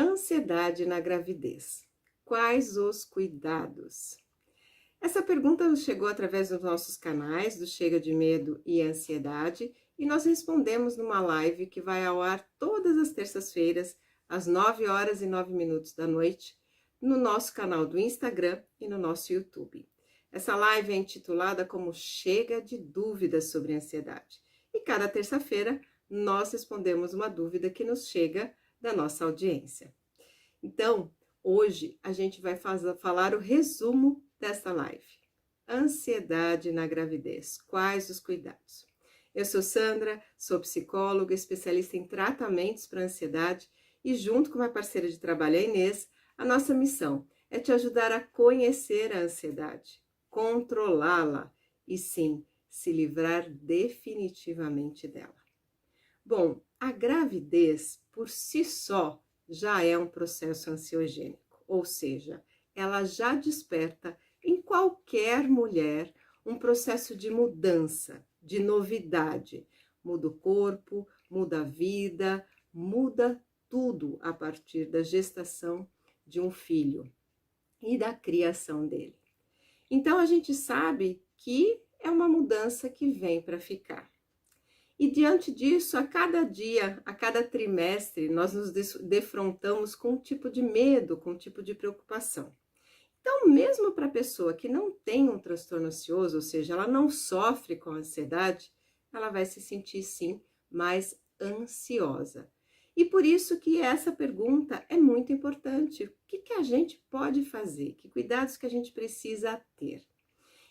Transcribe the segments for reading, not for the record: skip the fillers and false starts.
Ansiedade na gravidez. Quais os cuidados? Essa pergunta nos chegou através dos nossos canais do Chega de Medo e Ansiedade e nós respondemos numa live que vai ao ar todas as terças-feiras, às 9h09 da noite, no nosso canal do Instagram e no nosso YouTube. Essa live é intitulada como Chega de Dúvidas sobre Ansiedade. E cada terça-feira nós respondemos uma dúvida que nos chega da nossa audiência. Então, hoje a gente vai falar o resumo desta live. Ansiedade na gravidez. Quais os cuidados? Eu sou Sandra, sou psicóloga, especialista em tratamentos para ansiedade e junto com minha parceira de trabalho, a Inês, a nossa missão é te ajudar a conhecer a ansiedade, controlá-la e sim, se livrar definitivamente dela. Bom, a gravidez por si só já é um processo ansiogênico, ou seja, ela já desperta em qualquer mulher um processo de mudança, de novidade. Muda o corpo, muda a vida, muda tudo a partir da gestação de um filho e da criação dele. Então a gente sabe que é uma mudança que vem para ficar. E diante disso, a cada dia, a cada trimestre, nós nos defrontamos com um tipo de medo, com um tipo de preocupação. Então, mesmo para a pessoa que não tem um transtorno ansioso, ou seja, ela não sofre com ansiedade, ela vai se sentir, sim, mais ansiosa. E por isso que essa pergunta é muito importante. O que a gente pode fazer? Que cuidados que a gente precisa ter?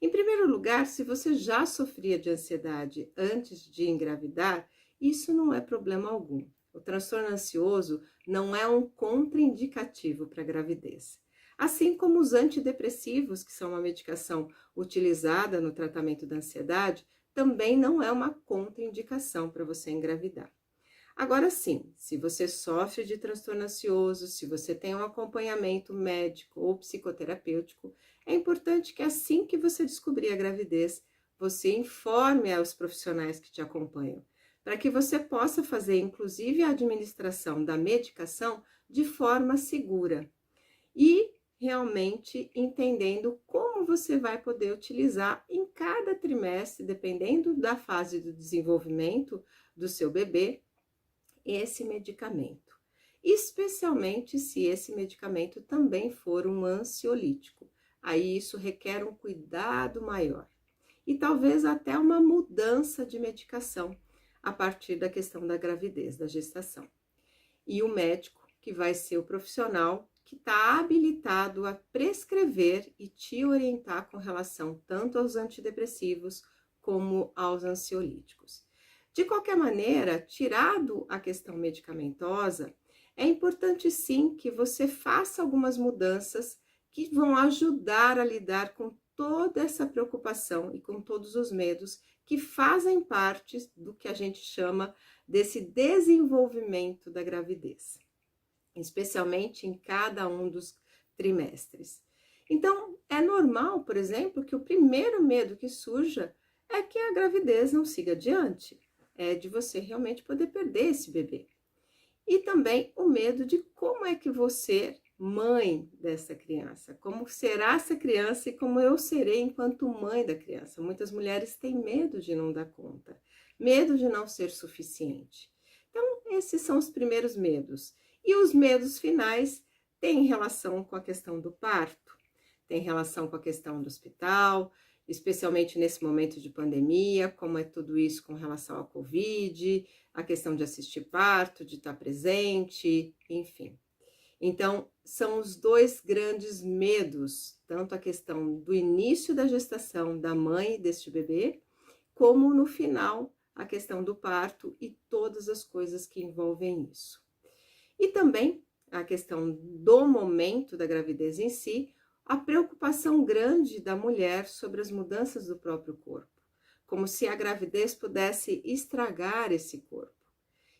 Em primeiro lugar, se você já sofria de ansiedade antes de engravidar, isso não é problema algum. O transtorno ansioso não é um contraindicativo para a gravidez. Assim como os antidepressivos, que são uma medicação utilizada no tratamento da ansiedade, também não é uma contraindicação para você engravidar. Agora sim, se você sofre de transtorno ansioso, se você tem um acompanhamento médico ou psicoterapêutico, é importante que assim que você descobrir a gravidez, você informe aos profissionais que te acompanham, para que você possa fazer, inclusive, a administração da medicação de forma segura e realmente entendendo como você vai poder utilizar em cada trimestre, dependendo da fase do desenvolvimento do seu bebê, esse medicamento, especialmente se esse medicamento também for um ansiolítico. Aí isso requer um cuidado maior e talvez até uma mudança de medicação a partir da questão da gravidez, da gestação. E o médico, que vai ser o profissional que está habilitado a prescrever e te orientar com relação tanto aos antidepressivos como aos ansiolíticos. De qualquer maneira, tirado a questão medicamentosa, é importante sim que você faça algumas mudanças que vão ajudar a lidar com toda essa preocupação e com todos os medos que fazem parte do que a gente chama desse desenvolvimento da gravidez, especialmente em cada um dos trimestres. Então, é normal, por exemplo, que o primeiro medo que surja é que a gravidez não siga adiante. É de você realmente poder perder esse bebê. E também o medo de como é que você, mãe dessa criança, como será essa criança e como eu serei enquanto mãe da criança. Muitas mulheres têm medo de não dar conta, medo de não ser suficiente. Então, esses são os primeiros medos. E os medos finais têm relação com a questão do parto, tem relação com a questão do hospital, especialmente nesse momento de pandemia, como é tudo isso com relação à Covid, a questão de assistir parto, de estar presente, enfim. Então, são os dois grandes medos, tanto a questão do início da gestação da mãe deste bebê, como no final, a questão do parto e todas as coisas que envolvem isso. E também a questão do momento da gravidez em si, a preocupação grande da mulher sobre as mudanças do próprio corpo, como se a gravidez pudesse estragar esse corpo.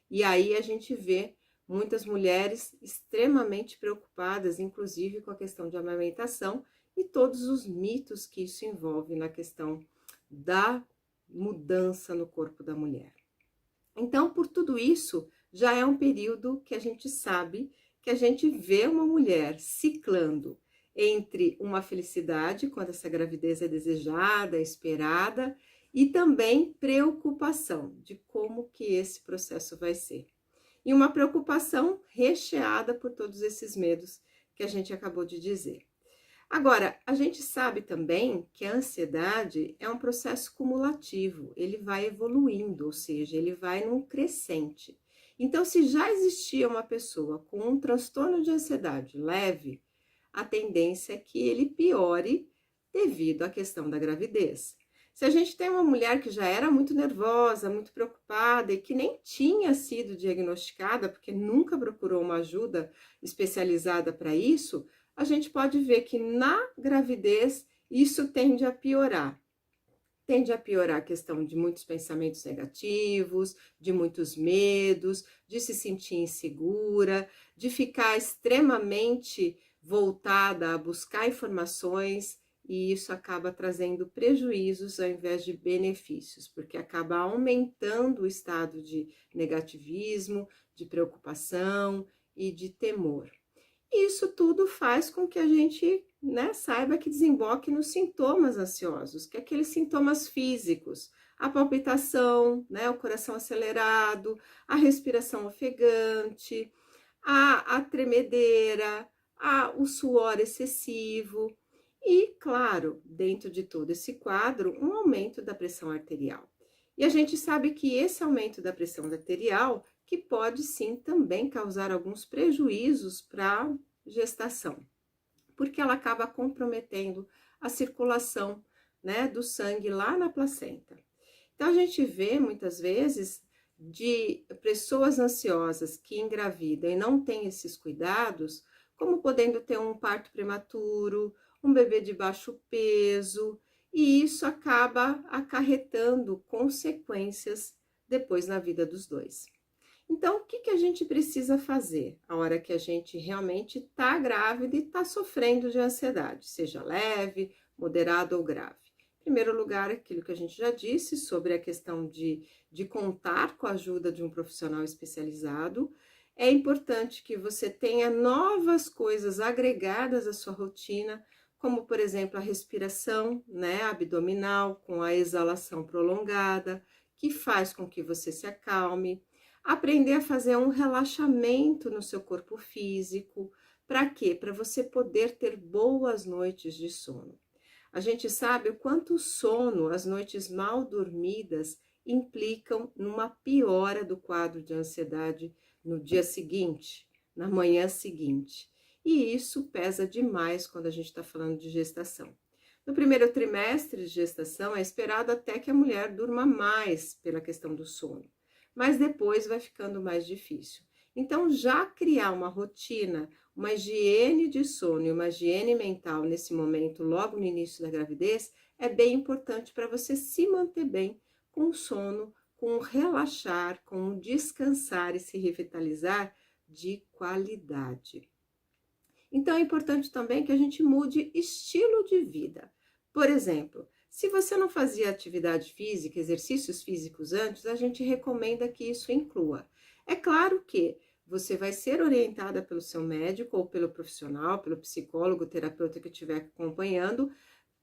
E aí a gente vê muitas mulheres extremamente preocupadas, inclusive com a questão de amamentação e todos os mitos que isso envolve na questão da mudança no corpo da mulher. Então, por tudo isso, já é um período que a gente sabe que a gente vê uma mulher ciclando entre uma felicidade, quando essa gravidez é desejada, esperada, e também preocupação de como que esse processo vai ser. E uma preocupação recheada por todos esses medos que a gente acabou de dizer. Agora, a gente sabe também que a ansiedade é um processo cumulativo, ele vai evoluindo, ou seja, ele vai num crescente. Então, se já existia uma pessoa com um transtorno de ansiedade leve, a tendência é que ele piore devido à questão da gravidez. Se a gente tem uma mulher que já era muito nervosa, muito preocupada e que nem tinha sido diagnosticada, porque nunca procurou uma ajuda especializada para isso, a gente pode ver que na gravidez isso tende a piorar. Tende a piorar a questão de muitos pensamentos negativos, de muitos medos, de se sentir insegura, de ficar extremamente voltada a buscar informações, e isso acaba trazendo prejuízos ao invés de benefícios, porque acaba aumentando o estado de negativismo, de preocupação e de temor. Isso tudo faz com que a gente, saiba que desemboque nos sintomas ansiosos, que é aqueles sintomas físicos, a palpitação, o coração acelerado, a respiração ofegante, a tremedeira, o suor excessivo e, claro, dentro de todo esse quadro, um aumento da pressão arterial. E a gente sabe que esse aumento da pressão arterial que pode sim também causar alguns prejuízos para a gestação, porque ela acaba comprometendo a circulação, do sangue lá na placenta. Então a gente vê muitas vezes de pessoas ansiosas que engravidam e não têm esses cuidados, como podendo ter um parto prematuro, um bebê de baixo peso, e isso acaba acarretando consequências depois na vida dos dois. Então, o que a gente precisa fazer a hora que a gente realmente está grávida e está sofrendo de ansiedade, seja leve, moderado ou grave? Em primeiro lugar, aquilo que a gente já disse sobre a questão de contar com a ajuda de um profissional especializado. É importante que você tenha novas coisas agregadas à sua rotina, como, por exemplo, a respiração, abdominal, com a exalação prolongada, que faz com que você se acalme. Aprender a fazer um relaxamento no seu corpo físico. Para quê? Para você poder ter boas noites de sono. A gente sabe o quanto o sono, as noites mal dormidas, implicam numa piora do quadro de ansiedade no dia seguinte, na manhã seguinte. E isso pesa demais quando a gente está falando de gestação. No primeiro trimestre de gestação, é esperado até que a mulher durma mais pela questão do sono, mas depois vai ficando mais difícil. Então, já criar uma rotina, uma higiene de sono e uma higiene mental nesse momento, logo no início da gravidez, é bem importante para você se manter bem com o sono, com o relaxar, com o descansar e se revitalizar de qualidade. Então, é importante também que a gente mude estilo de vida. Por exemplo, se você não fazia atividade física, exercícios físicos antes, a gente recomenda que isso inclua. É claro que você vai ser orientada pelo seu médico ou pelo profissional, pelo psicólogo, terapeuta que estiver acompanhando,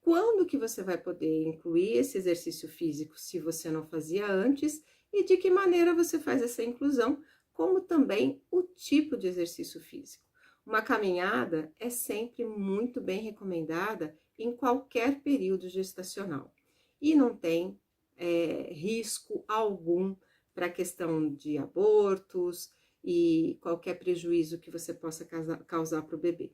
quando que você vai poder incluir esse exercício físico se você não fazia antes e de que maneira você faz essa inclusão, como também o tipo de exercício físico. Uma caminhada é sempre muito bem recomendada em qualquer período gestacional e não tem risco algum para a questão de abortos e qualquer prejuízo que você possa causar para o bebê.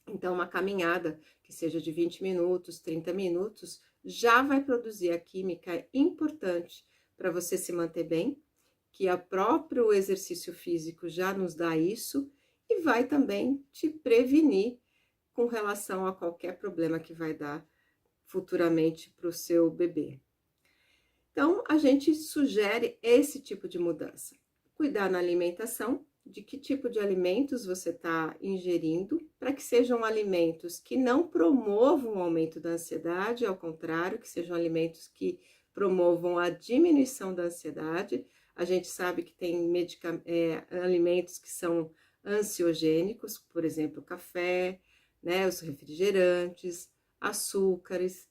Então, uma caminhada que seja de 20 minutos, 30 minutos, já vai produzir a química importante para você se manter bem, que o próprio exercício físico já nos dá isso, e vai também te prevenir com relação a qualquer problema que vai dar futuramente para o seu bebê. Então, a gente sugere esse tipo de mudança. Cuidar na alimentação, de que tipo de alimentos você está ingerindo, para que sejam alimentos que não promovam o aumento da ansiedade, ao contrário, que sejam alimentos que promovam a diminuição da ansiedade. A gente sabe que tem alimentos que são ansiogênicos, por exemplo, café, né, os refrigerantes, açúcares,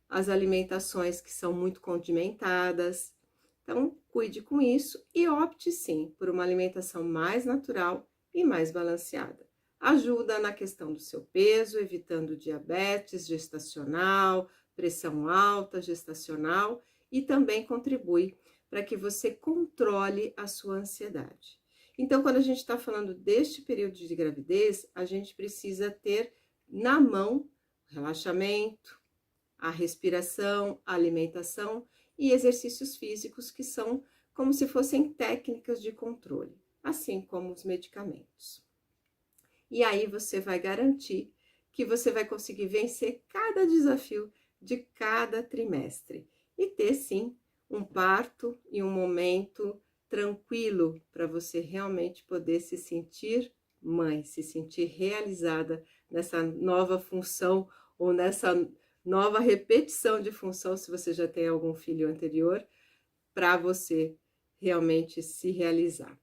as alimentações que são muito condimentadas. Então, cuide com isso e opte sim por uma alimentação mais natural e mais balanceada. Ajuda na questão do seu peso, evitando diabetes gestacional, pressão alta gestacional e também contribui para que você controle a sua ansiedade. Então, quando a gente está falando deste período de gravidez, a gente precisa ter na mão relaxamento, a respiração, a alimentação e exercícios físicos que são como se fossem técnicas de controle, assim como os medicamentos. E aí você vai garantir que você vai conseguir vencer cada desafio de cada trimestre e ter sim um parto e um momento tranquilo para você realmente poder se sentir mãe, se sentir realizada nessa nova função ou nessa nova repetição de função, se você já tem algum filho anterior, para você realmente se realizar.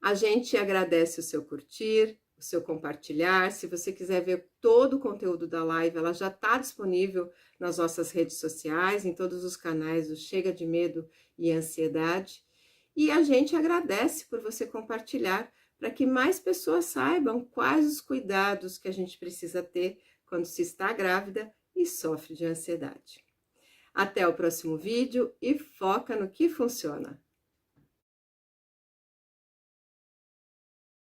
A gente agradece o seu curtir, o seu compartilhar. Se você quiser ver todo o conteúdo da live, ela já está disponível nas nossas redes sociais, em todos os canais do Chega de Medo e Ansiedade. E a gente agradece por você compartilhar para que mais pessoas saibam quais os cuidados que a gente precisa ter quando se está grávida e sofre de ansiedade. Até o próximo vídeo e foca no que funciona.